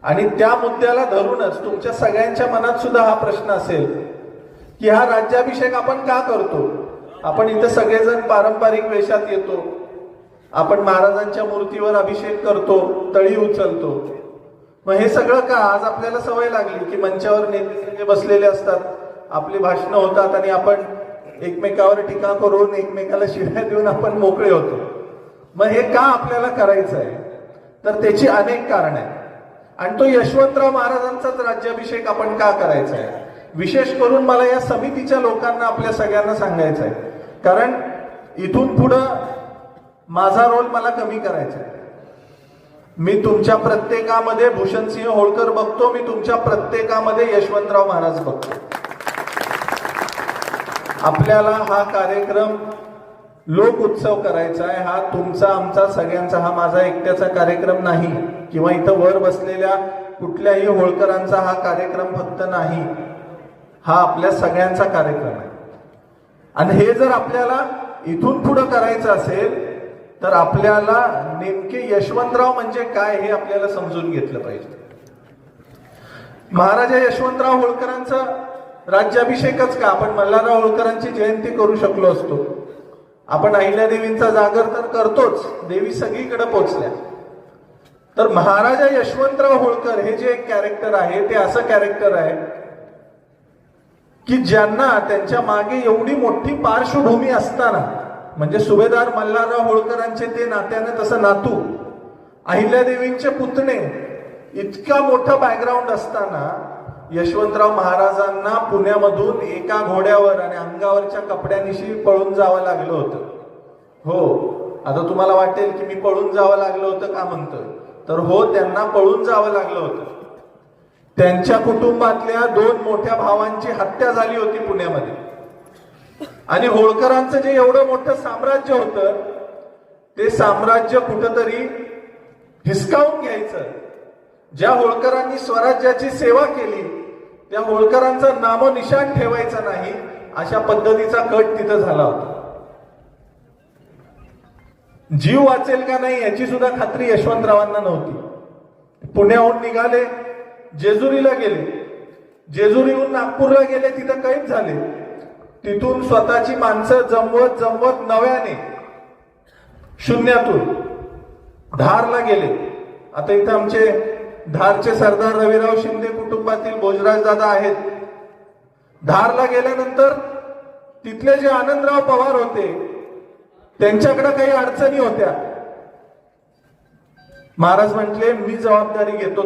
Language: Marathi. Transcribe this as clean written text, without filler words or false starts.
आणि त्या मुद्द्याला धरूनच तुमच्या सगळ्यांच्या मनात सुद्धा हा प्रश्न असेल की हा राज्याभिषेक आपण का करतो. आपण इथं सगळेजण पारंपरिक वेशात येतो, आपण महाराजांच्या मूर्तीवर अभिषेक करतो, तळी उचलतो. मग हे सगळं का? आज आपल्याला सवय लागली की मंचावर नेते सगळे बसलेले असतात, आपली भाषणं होतात आणि आपण एकमेकावर टीका करून एकमेकाला शिव्या देऊन आपण मोकळे होतो. मग हे का आपल्याला करायचं आहे? तर त्याची अनेक कारण आहेत. आणि तो यशवंतराव महाराजांचाच राज्याभिषेक आपण का करायचा आहे, विशेष करून मला या समितीच्या लोकांना आपल्या सगळ्यांना सांगायचं आहे. कारण इथून पुढं माझा रोल मला कमी करायचा आहे. मी तुमच्या प्रत्येकामध्ये भूषणसिंह होळकर बघतो, मी तुमच्या प्रत्येकामध्ये यशवंतराव महाराज बघतो. आपल्याला हा कार्यक्रम लोक उत्सव करायचा आहे. हा तुमचा आमचा सगळ्यांचा, हा माझा एकट्याचा कार्यक्रम नाही किंवा इथं वर बसलेल्या कुठल्याही होळकरांचा हा कार्यक्रम फक्त नाही, हा आपल्या सगळ्यांचा कार्यक्रम आहे. आणि हे जर आपल्याला इथून पुढे करायचं असेल तर आपल्याला नेमके यशवंतराव म्हणजे काय हे आपल्याला समजून घेतलं पाहिजे. महाराजा यशवंतराव होळकरांचा राज्याभिषेकच का? आपण मल्हारराव होळकरांची जयंती करू शकलो असतो, आपण अहिल्यादेवींचा जागर तर करतोच, देवी सगळीकडे पोचल्या. तर महाराजा यशवंतराव होळकर हे जे एक कॅरेक्टर आहे ते असं कॅरेक्टर आहे की ज्यांना त्यांच्या मागे एवढी मोठी पार्श्वभूमी असताना, म्हणजे सुभेदार मल्हारराव होळकरांचे ते नात्याने तसं नातू, अहिल्यादेवींचे पुतणे, इतका मोठा बॅकग्राऊंड असताना यशवंतराव महाराजांना पुण्यामधून एका घोड्यावर आणि अंगावरच्या कपड्यानिशी पळून जावं लागलं होतं. हो, आता तुम्हाला वाटेल की मी पळून जावं लागलं होतं का म्हणतोय, तर हो, त्यांना पळून जावं लागलं होतं. त्यांच्या कुटुंबातल्या 2 मोठ्या भावांची हत्या झाली होती पुण्यामध्ये. आणि होळकरांचं जे एवढं मोठं साम्राज्य होतं ते साम्राज्य कुठंतरी हिसकावून घ्यायचं. ज्या होळकरांनी स्वराज्याची सेवा केली त्या होळकरांचं नामोनिशाण ठेवायचं नाही, अशा पद्धतीचा कट तिथं झाला होता. जीव वाचेल का नाही याची सुद्धा खात्री यशवंतरावांना नव्हती. पुण्याहून निघाले, जेजुरीला गेले, जेजुरीहून नागपूरला गेले, तिथं कैद झाले. तिथून स्वतःची माणसं जमवत जमवत नव्याने शून्यातून धारला गेले. आता इथं आमचे धारचे सरदार रविराव शिंदे कुटुंबातील भोजराज दादा आहेत. धारला गेल्यानंतर तिथले जे आनंदराव पवार होते त्यांच्याकडे काही अडचणी होत्या. महाराज म्हटले मी जबाबदारी घेतो,